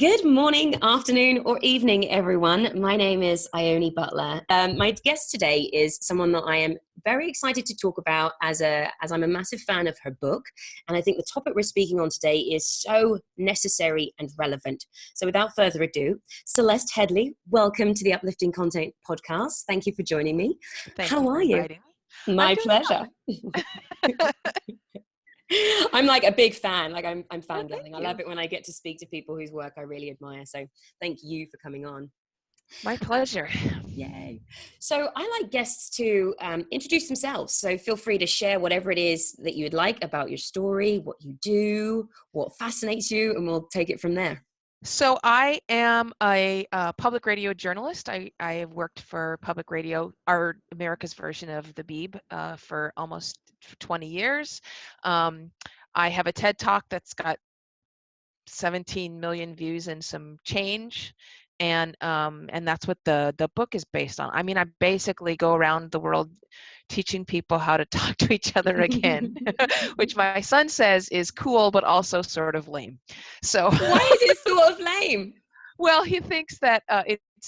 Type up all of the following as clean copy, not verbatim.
Good morning, afternoon, or evening, everyone. My name is Ione Butler. My guest today is someone that I am very excited to talk about as I'm a massive fan of her book. And I think the topic we're speaking on today is so necessary and relevant. So without further ado, Celeste Headlee, welcome to the Uplifting Content podcast. Thank you for joining me. Thank you How for are you? inviting me. My pleasure. I'm like a big fan. Like I'm fangirling. I love it when I get to speak to people whose work I really admire. So thank you for coming on. My pleasure. Yay. So I like guests to introduce themselves. So feel free to share whatever it is that you would like about your story, what you do, what fascinates you, and we'll take it from there. So I am a public radio journalist. I have worked for public radio, our America's version of the Beeb, for almost 20 years. I have a TED Talk that's got 17 million views and some change. And that's what the book is based on. I mean, I basically go around the world teaching people how to talk to each other again, which my son says is cool, but also sort of lame. So why is it sort of lame? Well, he thinks that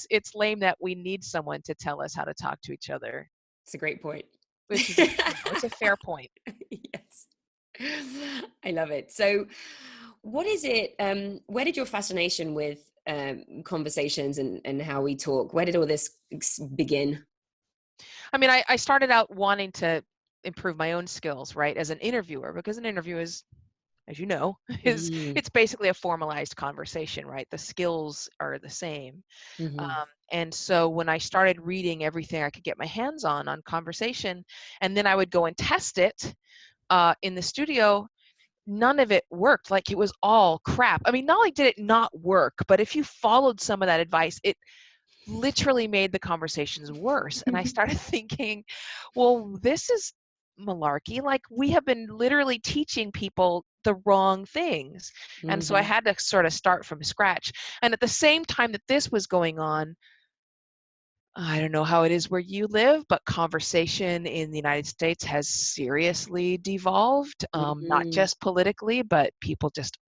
it's lame that we need someone to tell us how to talk to each other. It's a great point. Which is it's a fair point. Yes, I love it. So, what is it? Where did your fascination with conversations and how we talk, where did all this begin? I mean, I started out wanting to improve my own skills, right, as an interviewer, because an interview is, as you know, it's basically a formalized conversation, right? The skills are the same. And so when I started reading everything I could get my hands on conversation, and then I would go and test it in the studio, none of it worked. Like, it was all crap. I mean, not only did it not work, but if you followed some of that advice, it literally made the conversations worse. And I started thinking, well, this is malarkey. Like, we have been literally teaching people the wrong things. And so I had to sort of start from scratch. And at the same time that this was going on, I don't know how it is where you live, but conversation in the United States has seriously devolved, not just politically, but people just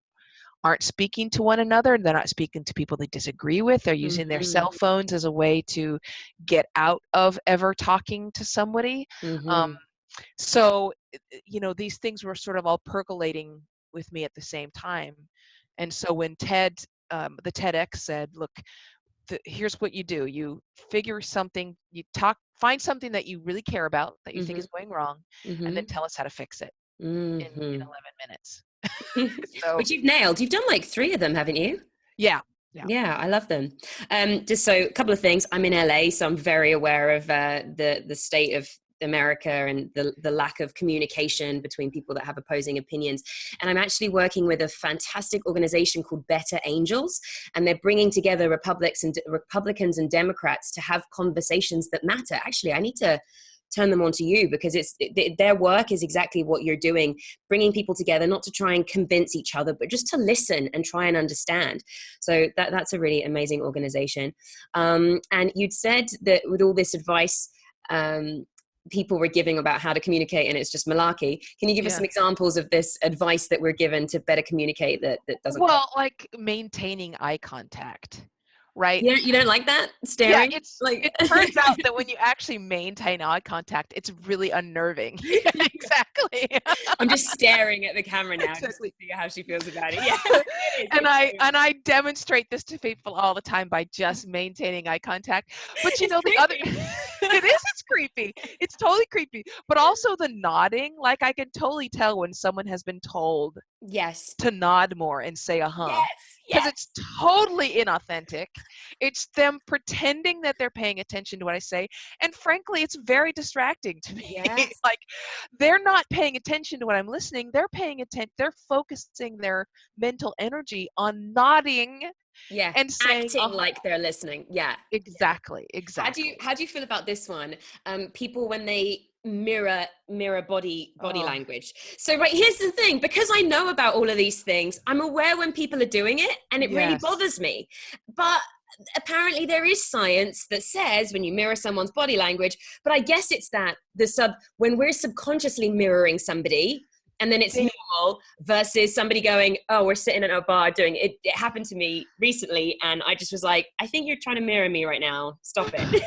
aren't speaking to one another. They're not speaking to people they disagree with. They're using their cell phones as a way to get out of ever talking to somebody. So, you know, these things were sort of all percolating with me at the same time. And so when the TEDx said, look, here's what you do. You figure something, find something that you really care about, that you think is going wrong, and then tell us how to fix it in 11 minutes. Which you've nailed. You've done like 3 of them, haven't you? Yeah, I love them. Just so a couple of things. I'm in LA, so I'm very aware of the state of America and the lack of communication between people that have opposing opinions. And I'm actually working with a fantastic organization called Better Angels, and they're bringing together Republicans and Democrats to have conversations that matter. Actually, I need to turn them on to you, because their work is exactly what you're doing, bringing people together, not to try and convince each other, but just to listen and try and understand. So that's a really amazing organization. And you'd said that with all this advice, people were giving about how to communicate, and it's just malarkey. Can you give us some examples of this advice that we're given to better communicate that doesn't work? Like maintaining eye contact, right? Yeah, you don't like that? Staring? Yeah, it turns out that when you actually maintain eye contact, it's really unnerving. Exactly. I'm just staring at the camera now just to see how she feels about it. Yeah. And I demonstrate this to people all the time by just maintaining eye contact. But you know, it's creepy. It's totally creepy. But also the nodding, like I can totally tell when someone has been told to nod more and say because it's totally inauthentic. It's them pretending that they're paying attention to what I say, and frankly, it's very distracting to me. Like, they're not paying attention to what I'm listening. They're paying attention. They're focusing their mental energy on nodding. And saying, acting like they're listening. Exactly. How do you feel about this one? People, when they mirror body language. So here's the thing, because I know about all of these things, I'm aware when people are doing it, and it really bothers me. But apparently there is science that says when you mirror someone's body language, but I guess it's that when we're subconsciously mirroring somebody, and then it's normal, versus somebody going, oh, we're sitting at a bar doing it. It happened to me recently, and I just was like, I think you're trying to mirror me right now. Stop it.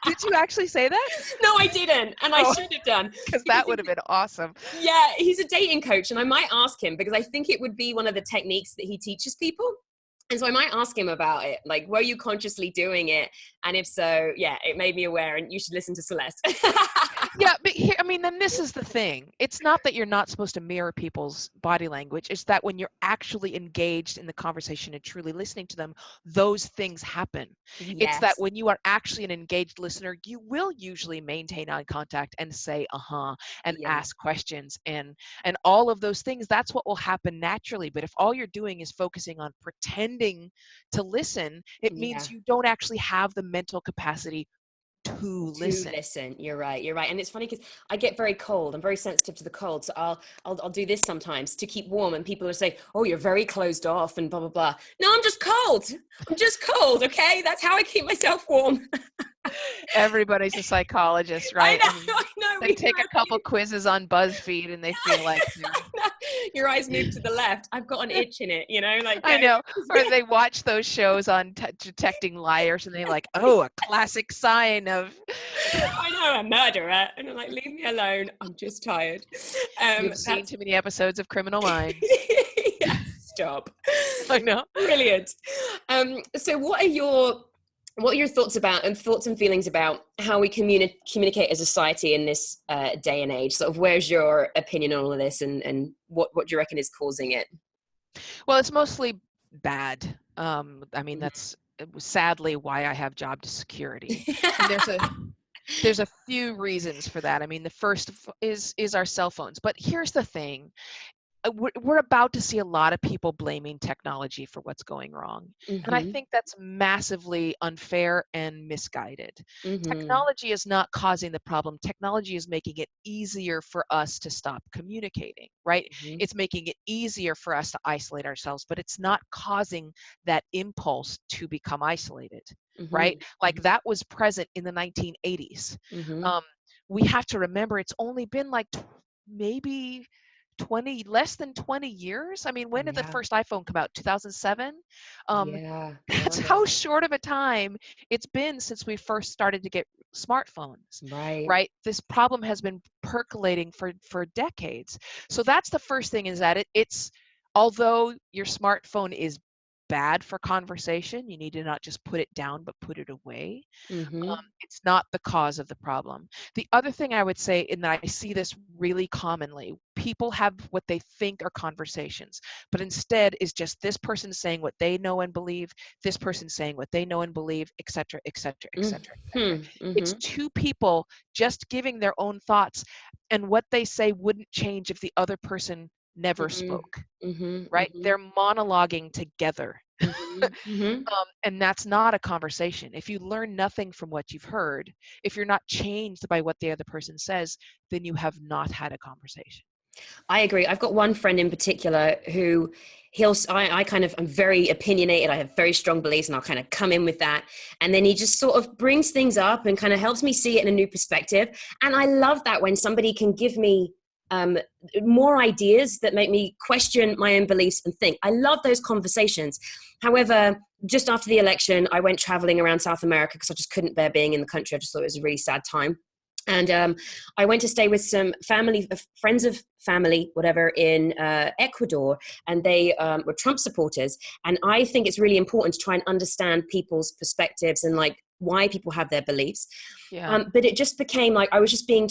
Did you actually say that? No, I didn't, and I should have done. Because that would have been awesome. Yeah, he's a dating coach, and I might ask him, because I think it would be one of the techniques that he teaches people. And so I might ask him about it. Like, were you consciously doing it? And if so, yeah, it made me aware, and you should listen to Celeste. Yeah, but here, I mean, then this is the thing. It's not that you're not supposed to mirror people's body language. It's that when you're actually engaged in the conversation and truly listening to them, those things happen. Yes. It's that when you are actually an engaged listener, you will usually maintain eye contact and say, and ask questions and all of those things. That's what will happen naturally. But if all you're doing is focusing on pretending to listen, it means you don't actually have the mental capacity to listen. You're right. And it's funny because I get very cold. I'm very sensitive to the cold. So I'll do this sometimes to keep warm, and people will say, oh, you're very closed off and blah, blah, blah. No, I'm just cold. Okay. That's how I keep myself warm. Everybody's a psychologist, right? I know. They take a couple quizzes on BuzzFeed and they feel like your eyes move to the left. I've got an itch in it, like I know. Or they watch those shows on detecting liars, and they're like, oh, a classic sign of I know, a murderer. And I'm like, leave me alone. I'm just tired. You've seen too many episodes of Criminal Minds. Yeah, stop. I know. Brilliant. So what are your thoughts and feelings about how we communicate as a society in this day and age? Sort of, where's your opinion on all of this, and what do you reckon is causing it? Well, it's mostly bad. I mean, that's sadly why I have job security. And there's a few reasons for that. I mean, the first is our cell phones. But here's the thing. We're about to see a lot of people blaming technology for what's going wrong. Mm-hmm. And I think that's massively unfair and misguided. Mm-hmm. Technology is not causing the problem. Technology is making it easier for us to stop communicating, right? Mm-hmm. It's making it easier for us to isolate ourselves, but it's not causing that impulse to become isolated, mm-hmm. right? Like that was present in the 1980s. Mm-hmm. We have to remember it's only been like maybe less than 20 years. I mean, when did the first iPhone come out? 2007? That's how short of a time it's been since we first started to get smartphones, right? This problem has been percolating for decades. So that's the first thing, is that it's although your smartphone is bad for conversation, you need to not just put it down, but put it away. Mm-hmm. It's not the cause of the problem. The other thing I would say, and I see this really commonly, people have what they think are conversations, but instead is just this person saying what they know and believe, this person saying what they know and believe, etc., etc., etc. It's two people just giving their own thoughts, and what they say wouldn't change if the other person never spoke, right? They're monologuing together. And that's not a conversation. If you learn nothing from what you've heard, if you're not changed by what the other person says, then you have not had a conversation. I agree. I've got one friend in particular who I'm very opinionated. I have very strong beliefs, and I'll kind of come in with that. And then he just sort of brings things up and kind of helps me see it in a new perspective. And I love that when somebody can give me more ideas that make me question my own beliefs and think. I love those conversations. However, just after the election, I went traveling around South America because I just couldn't bear being in the country. I just thought it was a really sad time. And I went to stay with some friends of family, whatever, in Ecuador, and they were Trump supporters. And I think it's really important to try and understand people's perspectives and like why people have their beliefs. But it just became like I was just being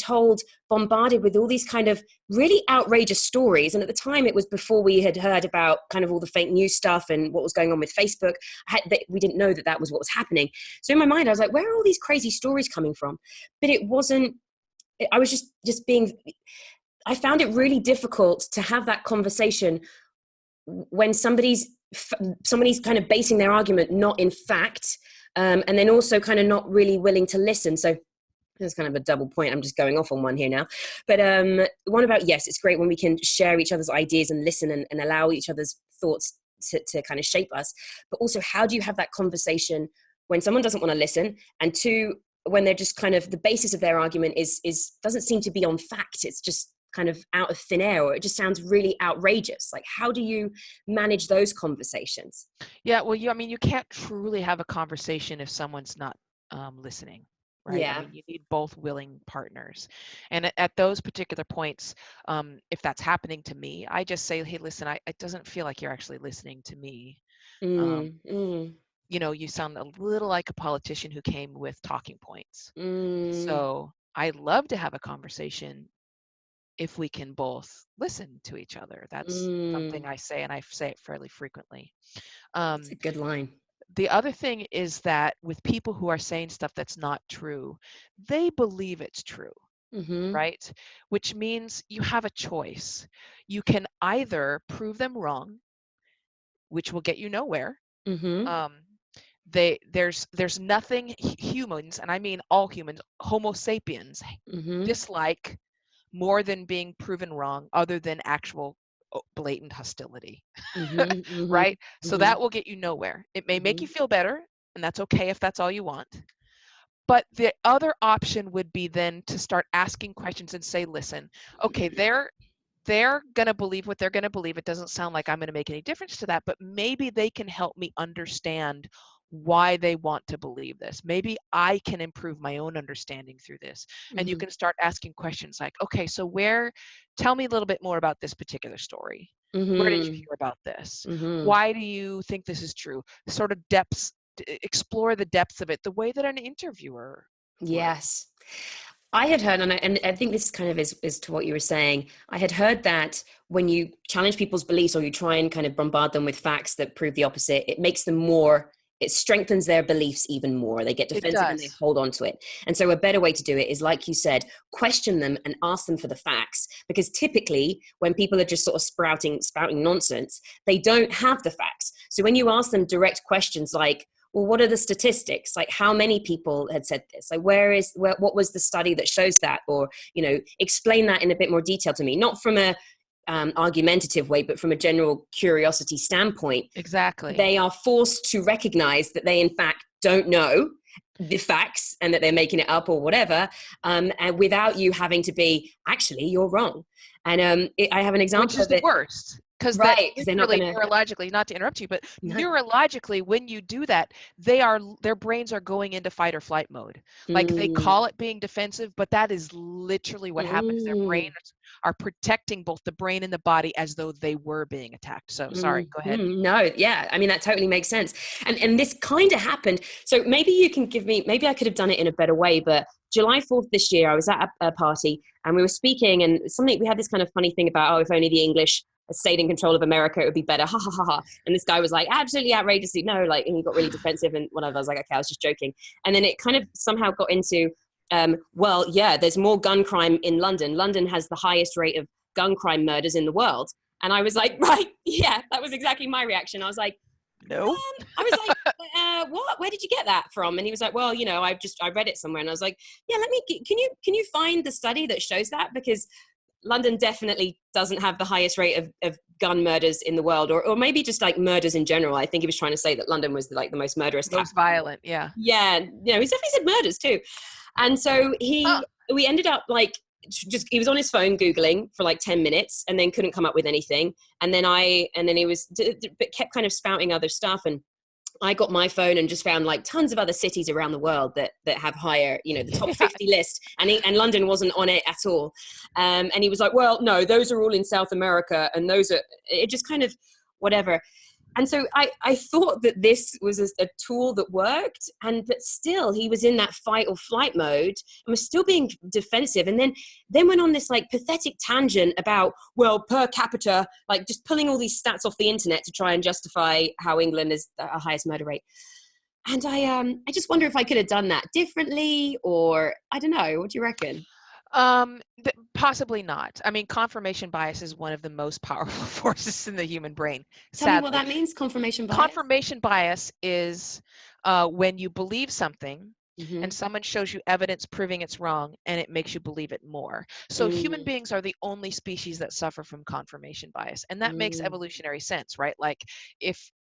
bombarded with all these kind of really outrageous stories. And at the time, it was before we had heard about kind of all the fake news stuff and what was going on with Facebook. We didn't know that was what was happening. So in my mind, I was like, where are all these crazy stories coming from? But it wasn't, I was just being, I found it really difficult to have that conversation when somebody's kind of basing their argument not in fact, and then also kind of not really willing to listen. So there's kind of a double point. I'm just going off on one here now. But one about, yes, it's great when we can share each other's ideas and listen and allow each other's thoughts to kind of shape us. But also, how do you have that conversation when someone doesn't want to listen? And two, when they're just kind of, the basis of their argument is doesn't seem to be on fact. It's just kind of out of thin air, or it just sounds really outrageous. Like, how do you manage those conversations? Yeah, well, you can't truly have a conversation if someone's not listening, right? I Yeah. mean, you need both willing partners. And at those particular points, if that's happening to me, I just say, hey, listen, it doesn't feel like you're actually listening to me. Mm, mm, You sound a little like a politician who came with talking points. mm, So I'd love to have a conversation if we can both listen to each other. That's something mm. I say, and I say it fairly frequently. It's a good line. The other thing is that with people who are saying stuff that's not true, they believe it's true, Mm-hmm. right? Which means you have a choice. You can either prove them wrong, which will get you nowhere. Mm-hmm. Um, there's nothing humans, and I mean all humans, Homo sapiens, Mm-hmm. dislike more than being proven wrong, other than actual blatant hostility. Mm-hmm. Mm-hmm. Right? So Mm-hmm. that will get you nowhere. It may make Mm-hmm. you feel better, and that's okay if that's all you want. But the other option would be then to start asking questions and say, listen, okay, they're going to believe what they're going to believe. It doesn't sound like I'm going to make any difference to that, but maybe they can help me understand why they want to believe this. Maybe I can improve my own understanding through this. And you Mm-hmm. can start asking questions like, okay, so tell me a little bit more about this particular story. Where did you Mm-hmm. hear about this? Mm-hmm. Why do you think this is true? Sort of depths, explore the depths of it the way that an interviewer would. Yes. I had heard, and I think this kind of is to what you were saying. I had heard that when you challenge people's beliefs, or you try and kind of bombard them with facts that prove the opposite, it strengthens their beliefs even more. They get It defensive and they does. hold on to it. And so a better way to do it is, like you said, question them and ask them for the facts. Because typically when people are just sort of sprouting nonsense, they don't have the facts. So when you ask them direct questions like, well, what are the statistics? Like, how many people had said this? Like, what was the study that shows that? Or, explain that in a bit more detail to me, not from a argumentative way, but from a general curiosity standpoint. Exactly. They are forced to recognize that they, in fact, don't know the facts and that they're making it up or whatever, and without you having to be, actually, you're wrong. And I have an Which example is of the it. worst, because that Right, because they're not literally going to. neurologically, not to interrupt you, but No. neurologically, when you do that, their brains are going into fight or flight mode. Like, they Mm, call it being defensive, but that is literally what happens. Their brains mm. are protecting both the brain and the body as though they were being attacked. So sorry, go ahead. No, yeah, I mean, that totally makes sense. And this kind of happened. So maybe you can give me, maybe I could have done it in a better way, but July 4th this year, I was at a party and we were speaking, and we had this kind of funny thing about, oh, if only the English stayed in control of America, it would be better. Ha ha ha ha. And this guy was like, absolutely outrageously no, like, and he got really defensive and whatever. I was like, okay, I was just joking. And then it kind of somehow got into, well, yeah, there's more gun crime in London. London has the highest rate of gun crime murders in the world. And I was like, right, yeah, that was exactly my reaction. I was like, No. I was like, what? Where did you get that from? And he was like, well, I read it somewhere. And I was like, yeah, can you find the study that shows that? Because London definitely doesn't have the highest rate of gun murders in the world, or maybe just like murders in general. I think he was trying to say that London was like the most murderous Most capital. violent, yeah. Yeah, he definitely said murders too. And so Huh. we ended up like, he was on his phone Googling for like 10 minutes and then couldn't come up with anything. And then he was, but kept kind of spouting other stuff. And I got my phone and just found like tons of other cities around the world that have higher, the top Yeah. 50 list, and London wasn't on it at all. And he was like, well, no, those are all in South America, and it just kind of whatever. And so I thought that this was a tool that worked, but still he was in that fight or flight mode and was still being defensive. And then went on this like pathetic tangent about, well, per capita, like just pulling all these stats off the internet to try and justify how England is the highest murder rate. And I just wonder if I could have done that differently, or I don't know. What do you reckon? Possibly not. I mean, confirmation bias is one of the most powerful forces in the human brain, Tell me what sadly. that means, confirmation bias. Confirmation bias is when you believe something Mm-hmm. and someone shows you evidence proving it's wrong, and it makes you believe it more. So human beings are the only species that suffer from confirmation bias, and that makes evolutionary sense, right? Like if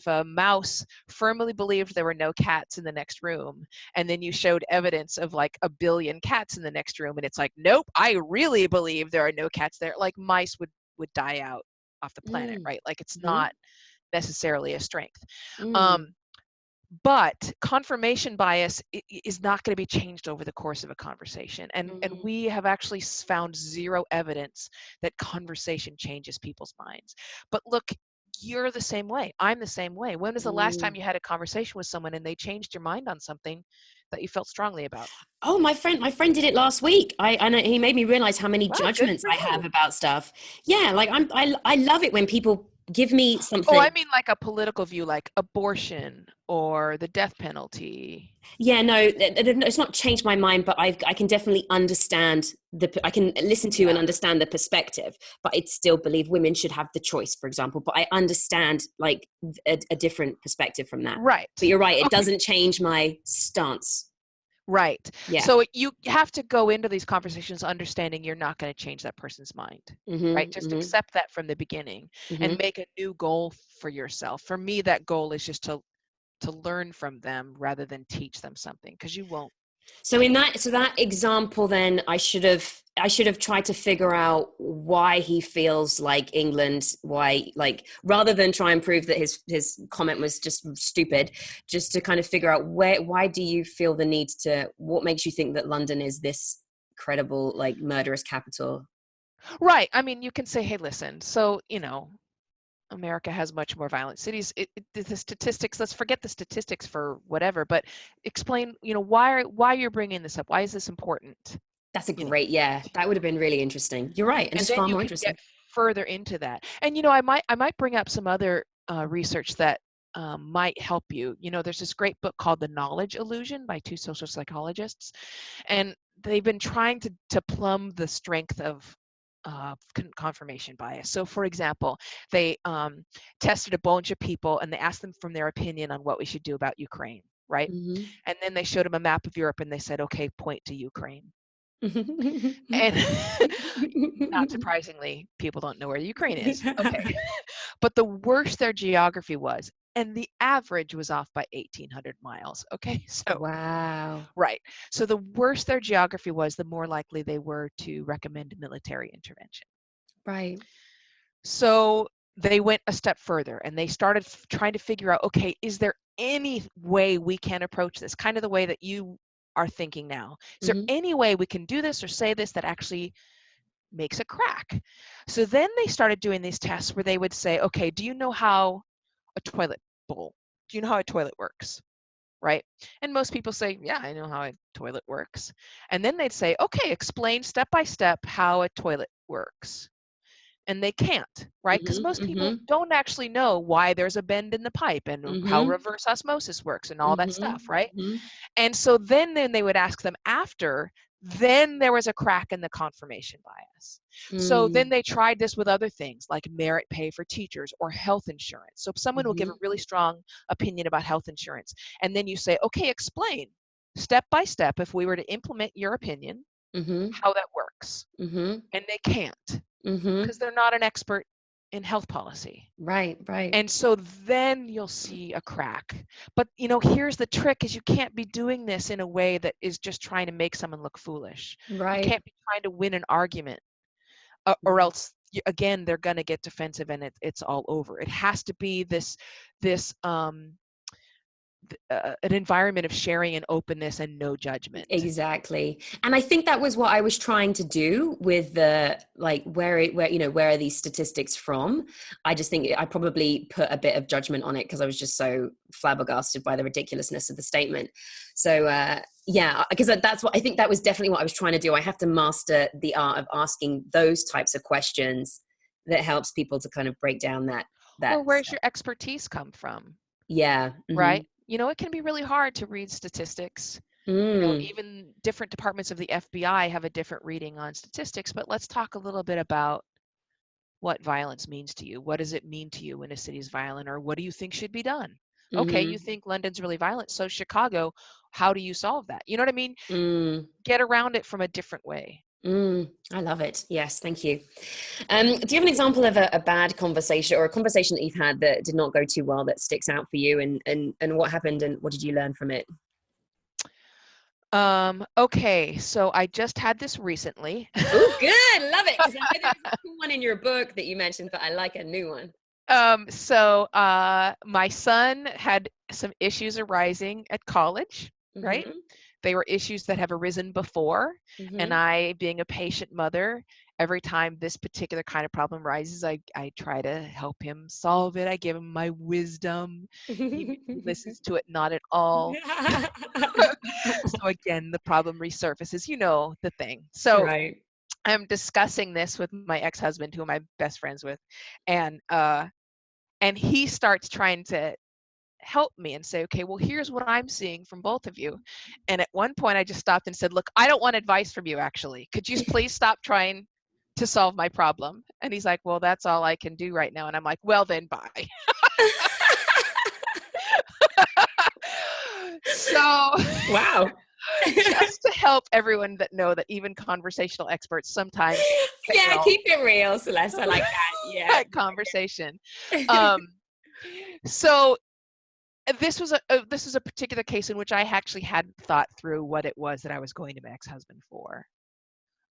a mouse firmly believed there were no cats in the next room, and then you showed evidence of like a billion cats in the next room, and it's like, nope, I really believe there are no cats there, like mice would die out off the planet, right? Like it's not necessarily a strength. But confirmation bias is not going to be changed over the course of a conversation. And we have actually found zero evidence that conversation changes people's minds. But look, you're the same way. I'm the same way. When was the last time you had a conversation with someone and they changed your mind on something that you felt strongly about? Oh, my friend did it last week. I know he made me realize how many Wow, good judgments for I have you. about stuff. Yeah, like I love it when people give me Oh, something. I mean like a political view, like abortion or the death penalty. Yeah, no, it's not changed my mind, but I can definitely understand I can listen to and understand the perspective, but I still believe women should have the choice, for example. But I understand like a different perspective from that. Right. But you're right, it Okay. doesn't change my stance. Right. Yeah. So you have to go into these conversations understanding you're not going to change that person's mind, right? Just accept that from the beginning and make a new goal for yourself. For me, that goal is just to learn from them rather than teach them something, because you won't. So in that example, then I should have tried to figure out why he feels like England, why, like, rather than try and prove that his comment was just stupid, just to kind of figure out why do you feel the need to, what makes you think that London is this credible, like, murderous capital? Right. I mean, you can say, hey, listen, so, America has much more violent cities. The statistics, let's forget the statistics for whatever, but explain, why you're bringing this up. Why is this important? That's a You know, great, yeah, that would have been really interesting. You're right, and and just then far you more can interesting. get further into that. And I might bring up some other research that might help you. There's this great book called The Knowledge Illusion by two social psychologists, and they've been trying to plumb the strength of confirmation bias. So, for example, they tested a bunch of people and they asked them from their opinion on what we should do about Ukraine, right? And then they showed them a map of Europe and they said, okay, point to Ukraine. And not surprisingly, people don't know where Ukraine is. Okay. But the worse their geography was, and the average was off by 1,800 miles. Okay. So, Wow. right. So the worse their geography was, the more likely they were to recommend military intervention. Right. So they went a step further and they started trying to figure out, okay, is there any way we can approach this? Kind of the way that you are thinking now. Is there any way we can do this or say this that actually makes a crack? So then they started doing these tests where they would say, okay, do you know how a toilet bowl, do you know how a toilet works? Right? And most people say, yeah, I know how a toilet works. And then they'd say, okay, explain step by step how a toilet works. And they can't, right? Because most people don't actually know why there's a bend in the pipe and how reverse osmosis works and all that stuff, right? And so then they would ask them after, then there was a crack in the confirmation bias. So then they tried this with other things like merit pay for teachers or health insurance. So if someone will give a really strong opinion about health insurance, and then you say, okay, explain step by step, if we were to implement your opinion, how that works. And they can't, because they're not an expert in health policy. Right. And so then you'll see a crack. But here's the trick: is you can't be doing this in a way that is just trying to make someone look foolish. Right. You can't be trying to win an argument, or else again they're going to get defensive and it's all over. It has to be this an environment of sharing and openness and no judgment. Exactly. And I think that was what I was trying to do with the, like, where are these statistics from? I just think I probably put a bit of judgment on it because I was just so flabbergasted by the ridiculousness of the statement. So yeah, because that's what I think, that was definitely what I was trying to do. I have to master the art of asking those types of questions that helps people to kind of break down that Or where's stuff. your expertise come from? Yeah. Right? It can be really hard to read statistics. Even different departments of the FBI have a different reading on statistics, but let's talk a little bit about what violence means to you. What does it mean to you when a city is violent, or what do you think should be done? Okay, you think London's really violent, so Chicago, how do you solve that? You know what I mean? Get around it from a different way. I love it. Yes, thank you. Do you have an example of a bad conversation or a conversation that you've had that did not go too well that sticks out for you, and what happened and what did you learn from it? Okay, so I just had this recently. Oh, good. Love it. Because I know there's a cool one in your book that you mentioned, but I like a new one. My son had some issues arising at college, right? They were issues that have arisen before. And I, being a patient mother, every time this particular kind of problem rises, I try to help him solve it. I give him my wisdom. He listens to it not at all. So again, the problem resurfaces, you know, the thing. So right. I'm discussing this with my ex-husband, who I'm best friends with, and he starts trying to help me and say, okay, well, here's what I'm seeing from both of you. And at one point I just stopped and said, look, I don't want advice from you, actually. Could you please stop trying to solve my problem? And he's like, well, that's all I can do right now. And I'm like, well, then bye. So wow. Just to help everyone that know that even conversational experts sometimes yeah, keep it real, Celeste. I like that. Yeah, conversation. So this was a particular case in which I actually hadn't thought through what it was that I was going to my ex-husband for,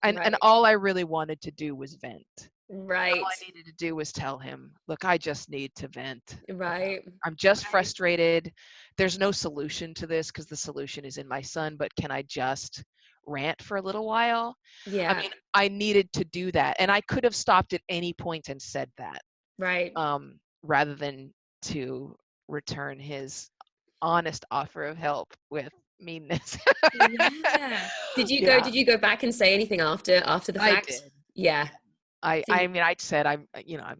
and all I really wanted to do was vent. Right. All I needed to do was tell him, look, I just need to vent. Right. I'm just frustrated. There's no solution to this because the solution is in my son, but can I just rant for a little while? Yeah. I mean, I needed to do that. And I could have stopped at any point and said that. Right. Rather than to return his honest offer of help with meanness. yeah. Did you go back and say anything after the fact? I did. Yeah. I mean, I said, I'm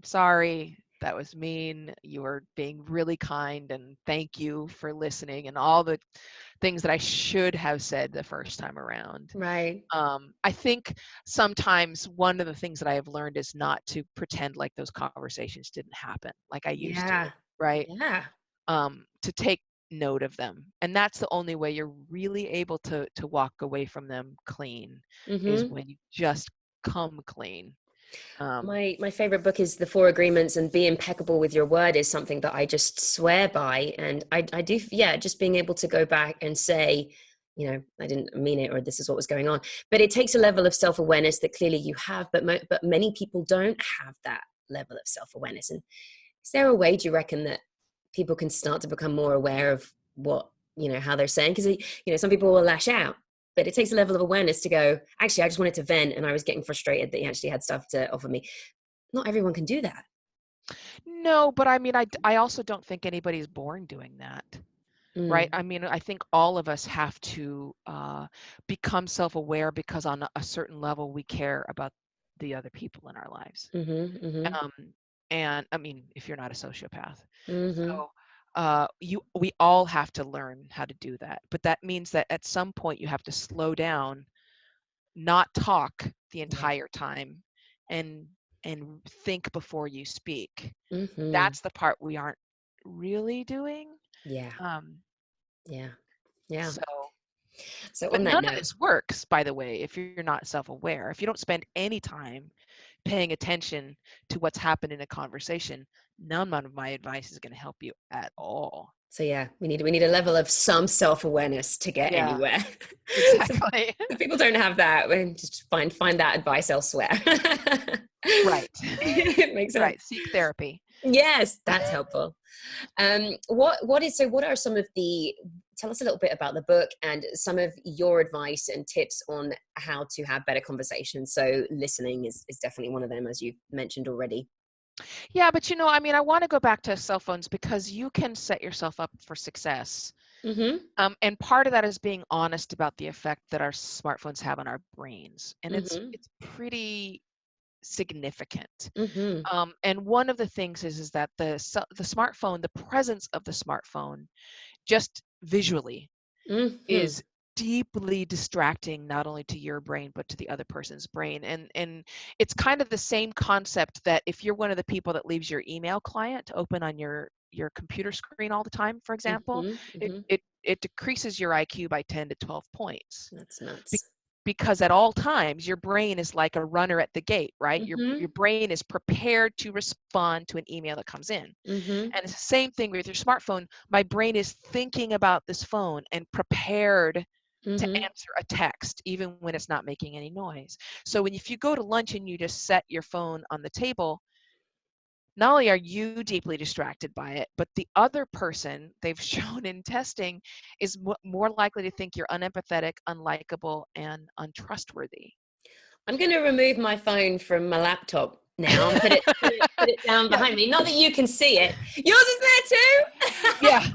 sorry, that was mean. You were being really kind, and thank you for listening, and all the things that I should have said the first time around. Right. I think sometimes one of the things that I have learned is not to pretend like those conversations didn't happen, like I used to, right? Yeah. To take note of them, and that's the only way you're really able to walk away from them clean, is when you just come clean. My favorite book is The Four Agreements, and be impeccable with your word is something that I just swear by. And I do, just being able to go back and say, I didn't mean it, or this is what was going on. But it takes a level of self-awareness that clearly you have, but many people don't have that level of self-awareness. And is there a way, do you reckon, that people can start to become more aware of what, how they're saying? Because, some people will lash out. But it takes a level of awareness to go, actually, I just wanted to vent and I was getting frustrated that he actually had stuff to offer me. Not everyone can do that. No, but I mean, I also don't think anybody's born doing that, right? I mean, I think all of us have to become self-aware because on a certain level, we care about the other people in our lives. And I mean, if you're not a sociopath. So we all have to learn how to do that, but that means that at some point you have to slow down, not talk the entire time, and think before you speak. That's the part we aren't really doing. So but none of this works, by the way, if you're not self-aware. If you don't spend any time paying attention to what's happened in a conversation, none of my advice is going to help you at all. So we need a level of some self-awareness to get anywhere. Exactly. If people don't have that, we just find that advice elsewhere. Right. It makes sense. Right. Seek therapy. Yes, that's helpful. What are some of tell us a little bit about the book and some of your advice and tips on how to have better conversations. So listening is definitely one of them, as you mentioned already. Yeah, but I mean, I want to go back to cell phones because you can set yourself up for success. And part of that is being honest about the effect that our smartphones have on our brains. And it's pretty significant. And one of the things is that the smartphone, the presence of the smartphone, just visually is deeply distracting, not only to your brain but to the other person's brain. And it's kind of the same concept that if you're one of the people that leaves your email client open on your your computer screen all the time, for example, Mm-hmm, it mm-hmm. it decreases your IQ by 10 to 12 points. That's nuts. Because at all times your brain is like a runner at the gate, right? Mm-hmm, Your brain is prepared to respond to an email that comes in. mm-hmm, And it's the same thing with your smartphone. My brain is thinking about this phone and prepared to mm-hmm. answer a text, even when it's not making any noise. So if you go to lunch and you just set your phone on the table, not only are you deeply distracted by it, but the other person, they've shown in testing, is more likely to think you're unempathetic, unlikable, and untrustworthy. I'm going to remove my phone from my laptop now and put it down Yeah. behind me. Not that you can see it. Yours is there too. Yeah.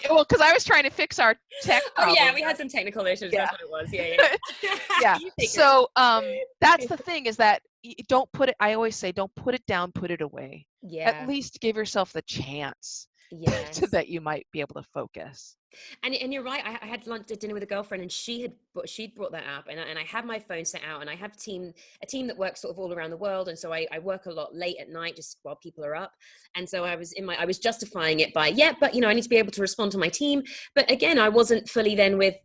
Well, because I was trying to fix our tech Oh problem. yeah, we had some technical issues. Yeah. That's what it was. Yeah. Yeah. You take it. So that's the thing, is that don't put it. I always say, don't put it down, put it away. Yeah. At least give yourself the chance Yes. that you might be able to focus. And you're right. I had lunch at dinner with a girlfriend, and she'd brought that up, and I have my phone set out, and I have a team that works sort of all around the world, and so I work a lot late at night just while people are up, and so I was justifying it by but I need to be able to respond to my team, but again I wasn't fully then with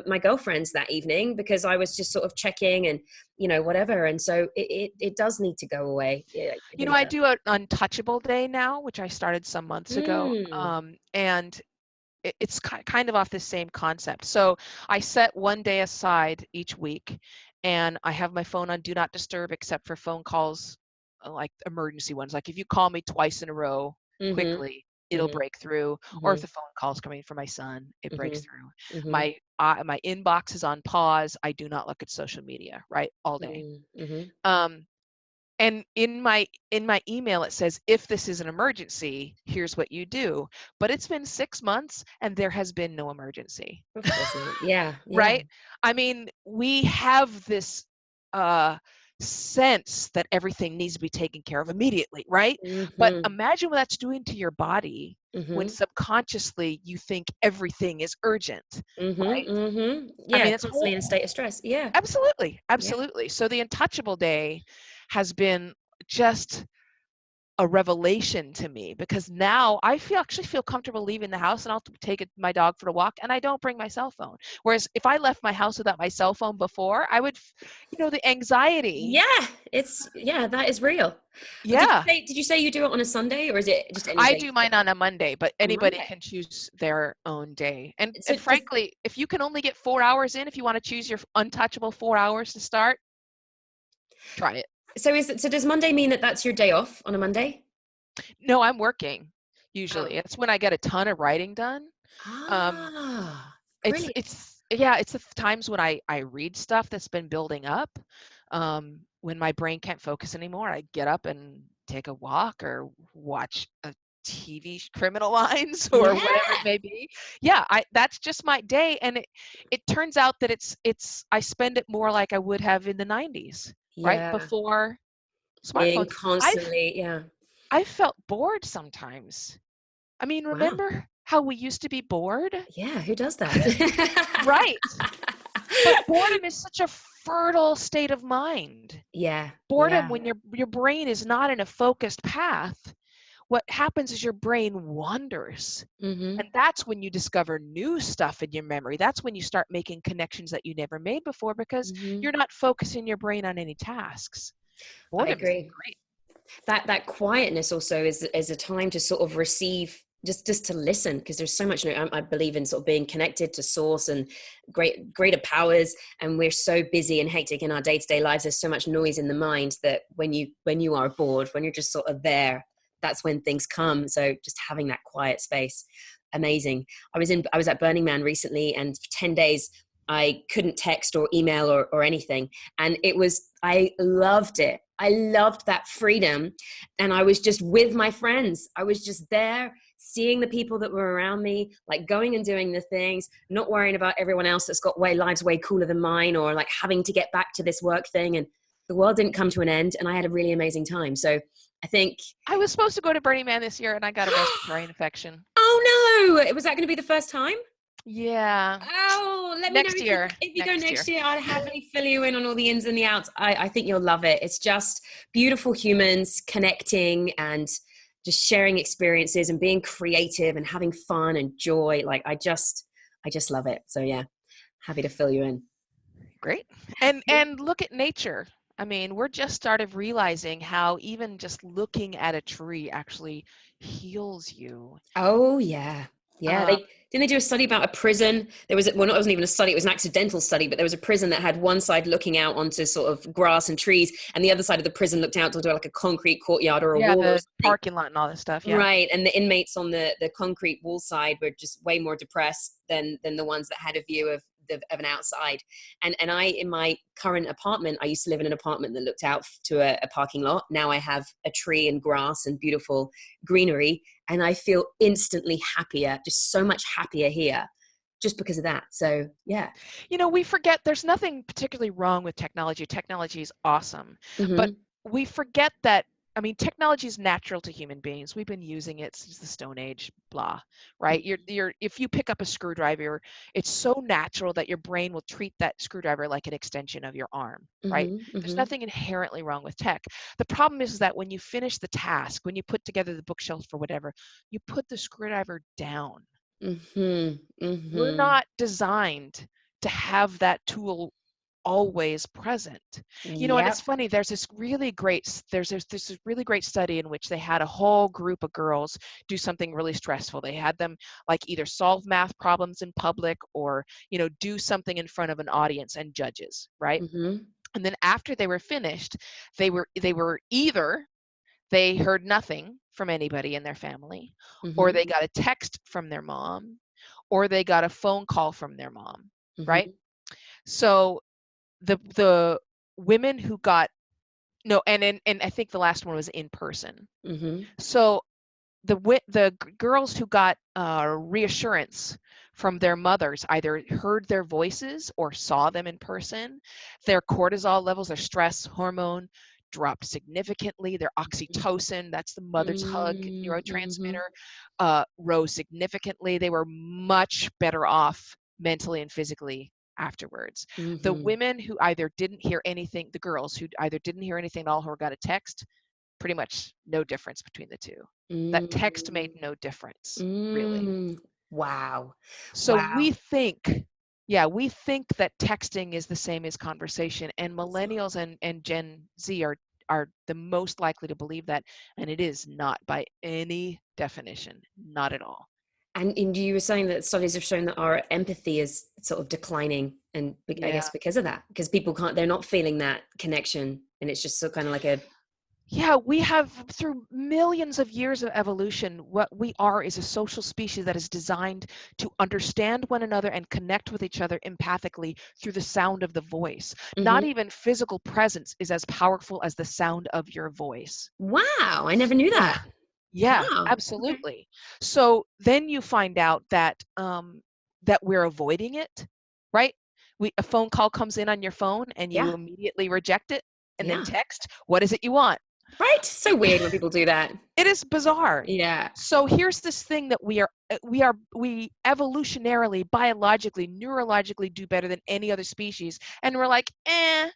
my girlfriends that evening because I was just sort of checking and whatever, and so it does need to go away. Yeah, I do an untouchable day now, which I started some months ago, and it's kind of off the same concept. So I set one day aside each week, and I have my phone on do not disturb except for phone calls, like emergency ones. Like if you call me twice in a row quickly, it'll break through. Or if the phone call's coming from my son, it breaks through. My inbox is on pause. I do not look at social media, right, all day. And in my email, it says, if this is an emergency, here's what you do. But it's been 6 months and there has been no emergency. Of course not. Yeah. Right? I mean, we have this sense that everything needs to be taken care of immediately, right? But imagine what that's doing to your body when subconsciously you think everything is urgent, right? Yeah, I mean, it's constantly in a state of stress. Yeah. Absolutely. Yeah. So the Untouchable Day has been just a revelation to me, because now I actually feel comfortable leaving the house, and I'll take my dog for a walk, and I don't bring my cell phone. Whereas if I left my house without my cell phone before, I would, the anxiety. Yeah, that is real. Yeah. Did you say you do it on a Sunday, or is it just any I day? do mine on a Monday, but anybody can choose their own day. And frankly, if you can only get 4 hours in, if you want to choose your untouchable 4 hours to start, try it. So does Monday mean that that's your day off on a Monday? No, I'm working usually. It's when I get a ton of writing done. It's the times when I read stuff that's been building up. When my brain can't focus anymore, I get up and take a walk or watch a TV, Criminal Minds, or whatever it may be. Yeah, that's just my day, and it turns out that I spend it more like I would have in the 90s, right before smartphones. Constantly, I felt bored sometimes. I mean, remember how we used to be bored? Yeah, who does that? Right. But boredom is such a fertile state of mind. Yeah. Boredom, when your brain is not in a focused path, what happens is your brain wanders. And that's when you discover new stuff in your memory. That's when you start making connections that you never made before, because you're not focusing your brain on any tasks. Boredom, I agree. Is great. That quietness also is a time to sort of receive, just to listen, because there's so much. I believe in sort of being connected to source and greater powers, and we're so busy and hectic in our day-to-day lives. There's so much noise in the mind that when you are bored, when you're just sort of there, that's when things come. So just having that quiet space, amazing. I was at Burning Man recently, and for 10 days I couldn't text or email or anything, and I loved it. I loved that freedom, and I was just with my friends. I was just there, seeing the people that were around me, like going and doing the things, not worrying about everyone else that's got lives way cooler than mine, or like having to get back to this work thing. And the world didn't come to an end, and I had a really amazing time. So I think I was supposed to go to Burning Man this year, and I got a respiratory infection. Oh no! Was that going to be the first time? Yeah. Oh, let me know if you go next year. I'll happily fill you in on all the ins and the outs. I think you'll love it. It's just beautiful humans connecting and just sharing experiences and being creative and having fun and joy. Like I just love it. So yeah, happy to fill you in. Great. And look at nature. I mean, we're just started realizing how even just looking at a tree actually heals you. Oh yeah. Yeah, Um, didn't they do a study about a prison? There was, well, it wasn't even a study, it was an accidental study, but there was a prison that had one side looking out onto sort of grass and trees, and the other side of the prison looked out to like a concrete courtyard or a yeah, wall or the something. parking lot and all this stuff. Yeah. Right, and the inmates on the concrete wall side were just way more depressed than the ones that had a view of an outside. And I, in my current apartment, I used to live in an apartment that looked out to a parking lot. Now I have a tree and grass and beautiful greenery, and I feel instantly happier, just so much happier here, just because of that. So yeah. You know, we forget there's nothing particularly wrong with technology. Technology is awesome, but Mm-hmm. we forget that. I mean, technology is natural to human beings. We've been using it since the Stone Age, blah, right? If you pick up a screwdriver, it's so natural that your brain will treat that screwdriver like an extension of your arm, right? Mm-hmm. There's Mm-hmm. nothing inherently wrong with tech. The problem is that when you finish the task, when you put together the bookshelf or whatever, you put the screwdriver down. Mm-hmm. We're Mm-hmm. not designed to have that tool always present. You know, and Yep. it's funny, there's this really great study in which they had a whole group of girls do something really stressful. They had them like either solve math problems in public or, you know, do something in front of an audience and judges, right? Mm-hmm. And then after they were finished, they were either they heard nothing from anybody in their family, or Mm-hmm. they got a text from their mom, or they got a phone call from their mom, right? Mm-hmm. So the women who got no, and I think the last one was in person. Mm-hmm. So the girls who got reassurance from their mothers either heard their voices or saw them in person, their cortisol levels, their stress hormone dropped significantly. Their oxytocin, that's the mother's hug Mm-hmm. neurotransmitter, rose significantly. They were much better off mentally and physically afterwards. The Mm-hmm. women who either didn't hear anything, the girls who either didn't hear anything at all or got a text, pretty much no difference between the two. That text made Mm, no difference, really. mm, wow. So Wow. we think, yeah, we think that texting is the same as conversation, and It's not. millennials and Gen Z are the most likely to believe that, and it is not by any definition, not at all. And you were saying that studies have shown that our empathy is sort of declining, and I Yeah. guess because of that, because people they're not feeling that connection, and it's just so kind of like a. Yeah, we have, through millions of years of evolution, what we are is a social species that is designed to understand one another and connect with each other empathically through the sound of the voice. Not Mhm. even physical presence is as powerful as the sound of your voice. Wow, I never knew Yeah, that. yeah, Wow. Okay. absolutely. So then you find out that that we're avoiding it, right? A phone call comes in on your phone and you Yeah. immediately reject it and then Yeah. text, what is it you want? Right. So weird when people do that. It is bizarre. Yeah. So here's this thing that we evolutionarily, biologically, neurologically do better than any other species, and we're like, I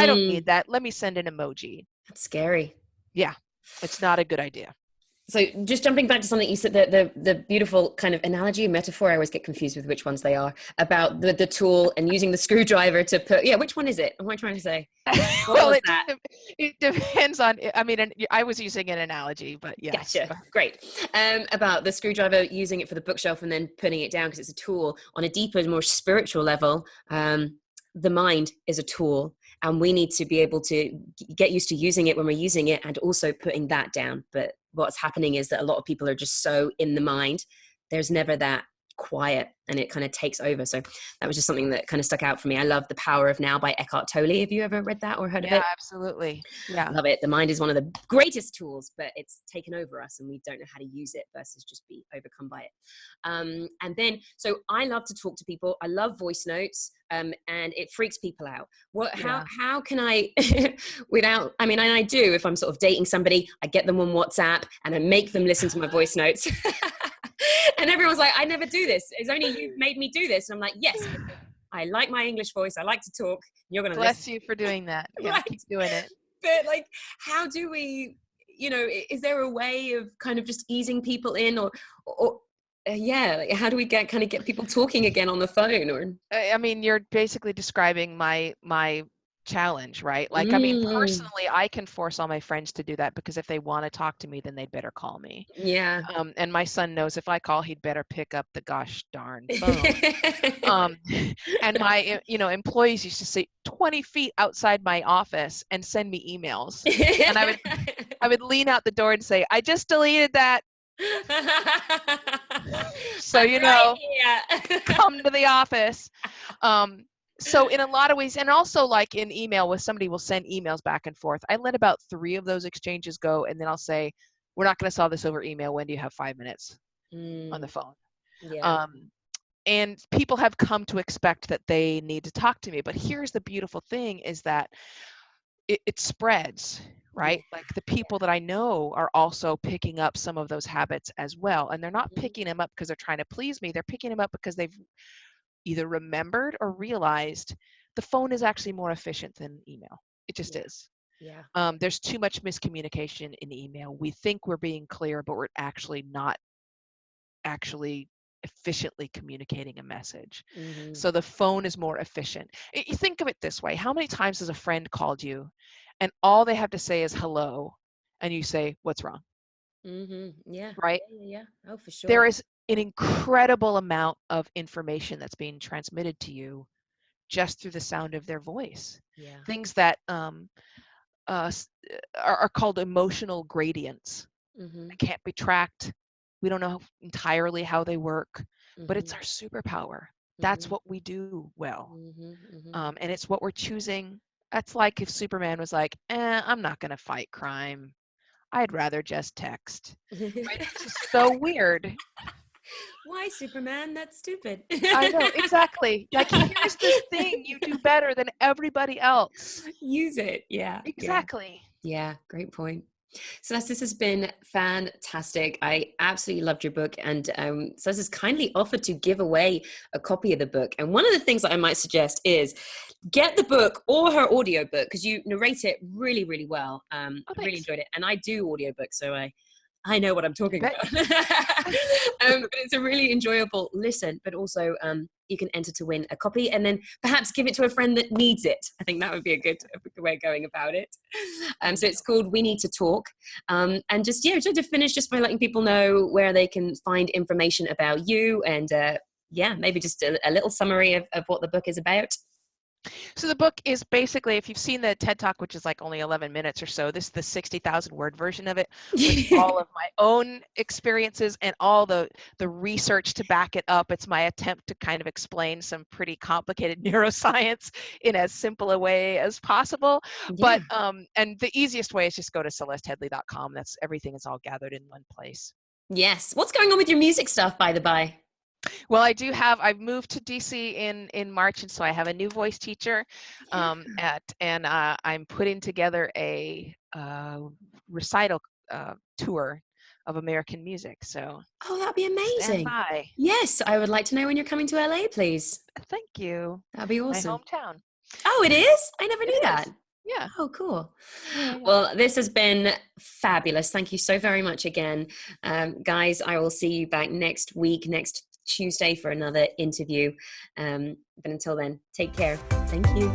don't need Mm, that. Let me send an emoji. that's scary. Yeah, it's not a good idea. So just jumping back to something you said, the beautiful kind of analogy, metaphor, I always get confused with which ones they are, about the tool and using the screwdriver to put, yeah, which one is it? What am I trying to say? What Well, was that? it depends on. I mean, I was using an analogy, but yes. Gotcha. Great. About the screwdriver, using it for the bookshelf and then putting it down because it's a tool. On a deeper, more spiritual level, the mind is a tool, and we need to be able to get used to using it when we're using it, and also putting that down. But what's happening is that a lot of people are just so in the mind. There's never that quiet, and it kind of takes over. So that was just something that kind of stuck out for me. I love The Power of Now by Eckhart Tolle. Have you ever read that or heard of Yeah, it? absolutely. Yeah. Love it. The mind is one of the greatest tools, but it's taken over us and we don't know how to use it versus just be overcome by it. And then, so I love to talk to people. I love voice notes, and it freaks people out. Yeah. How can I, without, I mean, and I do, if I'm sort of dating somebody, I get them on WhatsApp and I make them listen to my voice notes. And everyone's like, I never do this. It's only you made me do this. And I'm like, yes, because I like my English voice. I like to talk. You're going to listen. Bless you for doing that. Yeah, Right. keep doing it. But like, how do we, is there a way of kind of just easing people in, or yeah, like how do we get people talking again on the phone? Or I mean, you're basically describing my challenge, right? Like, I mean, personally, I can force all my friends to do that, because if they want to talk to me, then they'd better call me. Yeah. And my son knows if I call, he'd better pick up the gosh darn phone. And my, employees used to sit 20 feet outside my office and send me emails. And I would lean out the door and say, I just deleted that. So, come to the office. So in a lot of ways, and also like in email, with somebody will send emails back and forth, I let about 3 of those exchanges go, and then I'll say, we're not going to solve this over email. When do you have 5 minutes on the phone? Yeah. And people have come to expect that they need to talk to me. But here's the beautiful thing, is that it spreads, right? Yeah. Like the people that I know are also picking up some of those habits as well. And they're not picking them up because they're trying to please me. They're picking them up because they've either remembered or realized the phone is actually more efficient than email. It just is. Yeah. There's too much miscommunication in email. We think we're being clear, but we're actually not actually efficiently communicating a message. So the phone is more efficient. You think of it this way. How many times has a friend called you and all they have to say is hello, and you say, what's wrong? Yeah. Right? Yeah. Oh, for sure. There is an incredible amount of information that's being transmitted to you just through the sound of their voice. Yeah. Things that are called emotional gradients. They can't be tracked. We don't know entirely how they work, but it's our superpower. That's what we do well. And it's what we're choosing. That's like if Superman was like, I'm not going to fight crime. I'd rather just text. Right? It's just so weird. Why, Superman? That's stupid. I know, exactly. Like, here's this thing you do better than everybody else. Use it. Yeah. Exactly. Yeah. Great point. Celeste, this has been fantastic. I absolutely loved your book, and Celeste has kindly offered to give away a copy of the book. And one of the things that I might suggest is get the book or her audiobook, because you narrate it really, really well. I really enjoyed it, and I do audiobooks, so I know what I'm talking about. But it's a really enjoyable listen, but also you can enter to win a copy, and then perhaps give it to a friend that needs it. I think that would be a good way of going about it. So it's called We Need to Talk. And just, to finish just by letting people know where they can find information about you, and maybe just a little summary of what the book is about. So the book is basically, if you've seen the TED Talk, which is like only 11 minutes or so, this is the 60,000 word version of it, with all of my own experiences and all the research to back it up. It's my attempt to kind of explain some pretty complicated neuroscience in as simple a way as possible. Yeah. But and the easiest way is just go to CelesteHeadlee.com. That's everything is all gathered in one place. Yes. What's going on with your music stuff, by the by? Well, I've moved to DC in March, and so I have a new voice teacher, and I'm putting together a recital tour of American music. So that'd be amazing. Stand by. Yes, I would like to know when you're coming to LA, please. Thank you. That'd be awesome. My hometown. Oh, it is? I never knew that. Yeah. Oh, cool. Yeah. Well, this has been fabulous. Thank you so very much again. Guys, I will see you back next week, next Tuesday, for another interview. But until then, take care. Thank you.